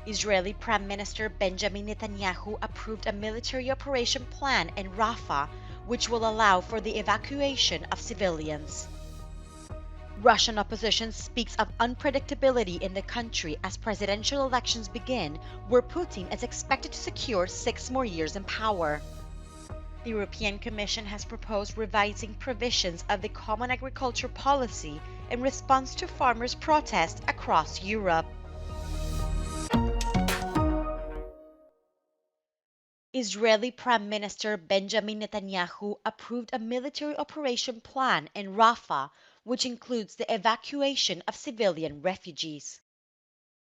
Israeli Prime Minister Benjamin Netanyahu approved a military operation plan in Rafah, which will allow for the evacuation of civilians. Russian opposition speaks of unpredictability in the country as presidential elections begin, where Putin is expected to secure 6 more years in power. The European Commission has proposed revising provisions of the Common Agriculture Policy in response to farmers' protests across Europe. Israeli Prime Minister Benjamin Netanyahu approved a military operation plan in Rafah, which includes the evacuation of civilian refugees.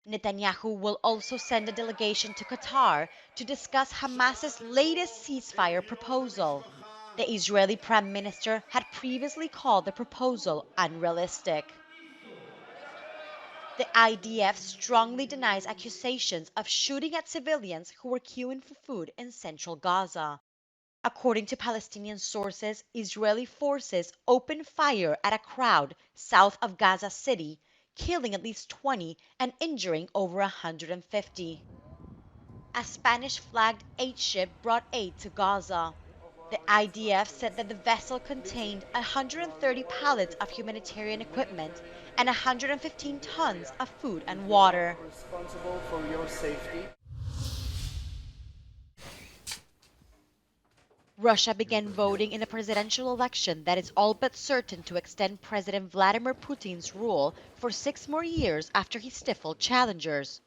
Netanyahu will also send a delegation to Qatar to discuss Hamas's latest ceasefire proposal. The Israeli Prime Minister had previously called the proposal unrealistic. The IDF strongly denies accusations of shooting at civilians who were queuing for food in central Gaza. According to Palestinian sources, Israeli forces opened fire at a crowd south of Gaza City, killing at least 20 and injuring over 150. A Spanish-flagged aid ship brought aid to Gaza. The IDF said that the vessel contained 130 pallets of humanitarian equipment and 115 tons of food and water. Responsible for your safety. Russia began voting in a presidential election that is all but certain to extend President Vladimir Putin's rule for 6 more years after he stifled challengers.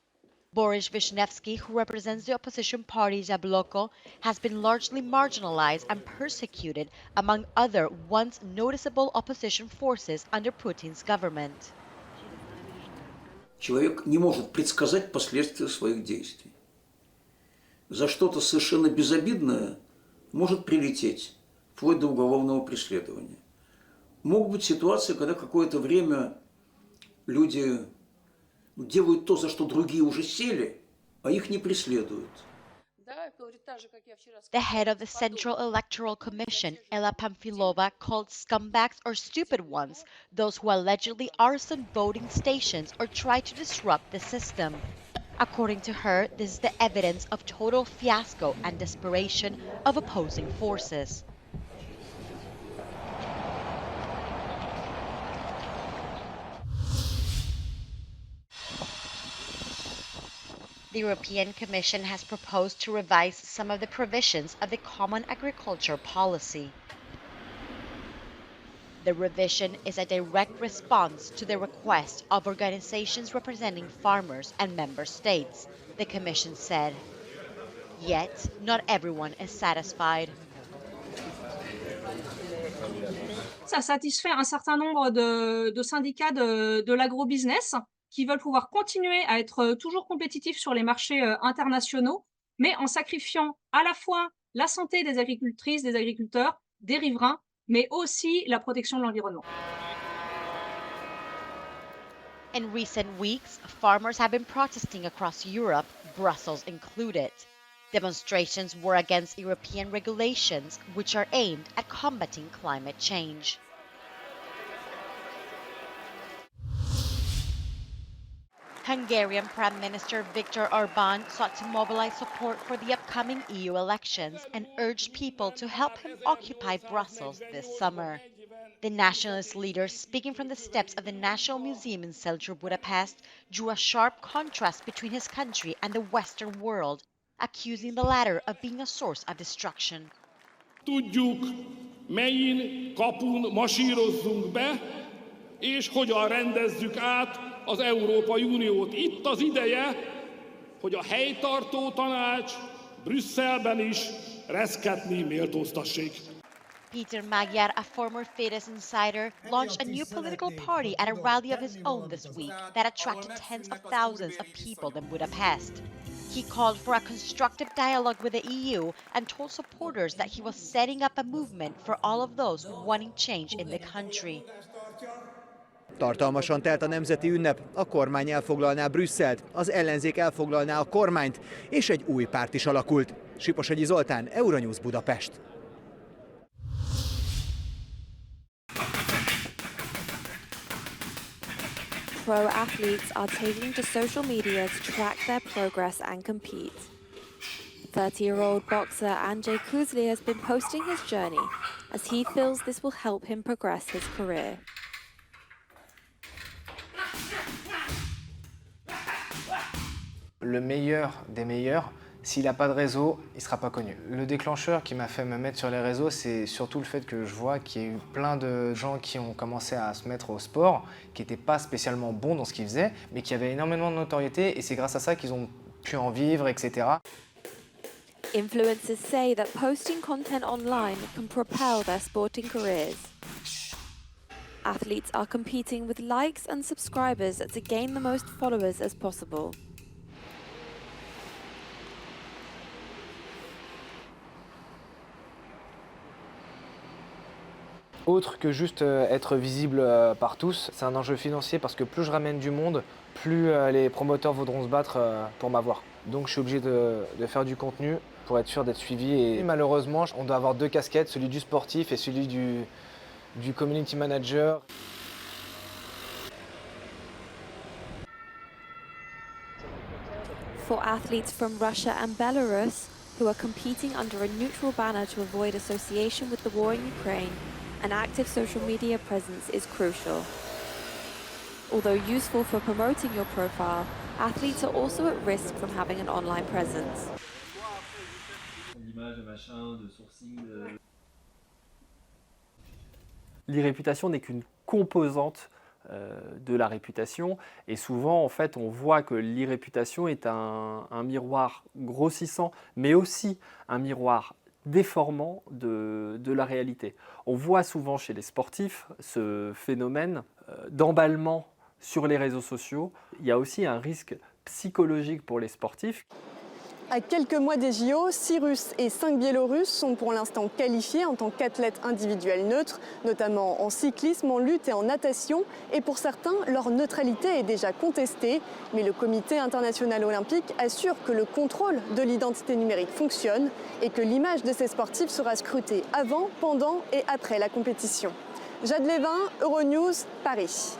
Boris Vishnevsky, who represents the opposition party Jabloko, has been largely marginalized and persecuted among other once noticeable opposition forces under Putin's government. Человек не может предсказать последствия своих действий. За что-то совершенно безобидное может прилететь, вплоть до уголовного преследования. Могут быть ситуации, когда какое-то время люди делают то, за что другие уже сели, а их не преследуют. The head of the Central Electoral Commission, Ella Pamfilova, called scumbags or stupid ones those who allegedly arson voting stations or try to disrupt the system. According to her, this is the evidence of total fiasco and desperation of opposing forces. The European Commission has proposed to revise some of the provisions of the Common Agriculture Policy. The revision is a direct response to the request of organizations representing farmers and member states, the Commission said. Yet, not everyone is satisfied. Ça satisfait un certain nombre de syndicats de l'agrobusiness qui veulent pouvoir continuer à être toujours compétitifs sur les marchés internationaux, mais en sacrifiant à la fois la santé des agricultrices, des agriculteurs, des riverains, mais aussi la protection de l'environnement. In recent weeks, farmers have been protesting across Europe, Brussels included. Demonstrations were against European regulations which are aimed at combating climate change. Hungarian Prime Minister Viktor Orbán sought to mobilize support for the upcoming EU elections and urged people to help him occupy Brussels this summer. The nationalist leader, speaking from the steps of the National Museum in Selçuk, Budapest, drew a sharp contrast between his country and the Western world, accusing the latter of being a source of destruction. Tudjuk, melyin kapun masírozzunk be, és hogyan rendezzük át az Európai Uniót. Itt az ideje, hogy a helytartó tanács Brüsszelben is reszketni méltóztassék. Peter Magyar, a former Fidesz insider, launched a new political party at a rally of his own this week that attracted tens of thousands of people in Budapest. He called for a constructive dialogue with the EU and told supporters that he was setting up a movement for all of those wanting change in the country. Tartalmasan telt a nemzeti ünnep, a kormány elfoglalná Brüsszelt, az ellenzék elfoglalná a kormányt, és egy új párt is alakult. Siposegyi Zoltán, Euronews Budapest. pro athletes are taking to social media to track their progress and compete. 30-year-old boxer Andrzej Kuzli has been posting his journey as he feels this will help him progress his career. Le meilleur des meilleurs, s'il n'a pas de réseau, il ne sera pas connu. Le déclencheur qui m'a fait me mettre sur les réseaux, c'est surtout le fait que je vois qu'il y a eu plein de gens qui ont commencé à se mettre au sport, qui n'étaient pas spécialement bons dans ce qu'ils faisaient, mais qui avaient énormément de notoriété, et c'est grâce à ça qu'ils ont pu en vivre, etc. Influencers say that posting content online can propel their sporting careers. Athletes are competing with likes and subscribers to gain the most followers as possible. Autre que juste être visible par tous, c'est un enjeu financier parce que plus je ramène du monde, plus les promoteurs voudront se battre pour m'avoir. Donc je suis obligé de faire du contenu pour être sûr d'être suivi. Et malheureusement, on doit avoir deux casquettes, celui du sportif et celui du community manager. For athletes from Russia and Belarus, who are competing under a neutral banner to avoid association with the war in Ukraine, an active social media presence is crucial. Although useful for promoting your profile, athletes are also at risk from having an online presence. L'e-réputation n'est qu'une composante de la réputation, et souvent en fait on voit que l'e-réputation est un miroir grossissant, mais aussi un miroir déformant de la réalité. On voit souvent chez les sportifs ce phénomène d'emballement sur les réseaux sociaux. Il y a aussi un risque psychologique pour les sportifs. À quelques mois des JO, 6 Russes et 5 Biélorusses sont pour l'instant qualifiés en tant qu'athlètes individuels neutres, notamment en cyclisme, en lutte et en natation. Et pour certains, leur neutralité est déjà contestée. Mais le Comité international olympique assure que le contrôle de l'identité numérique fonctionne et que l'image de ces sportifs sera scrutée avant, pendant et après la compétition. Jade Lévin, Euronews, Paris.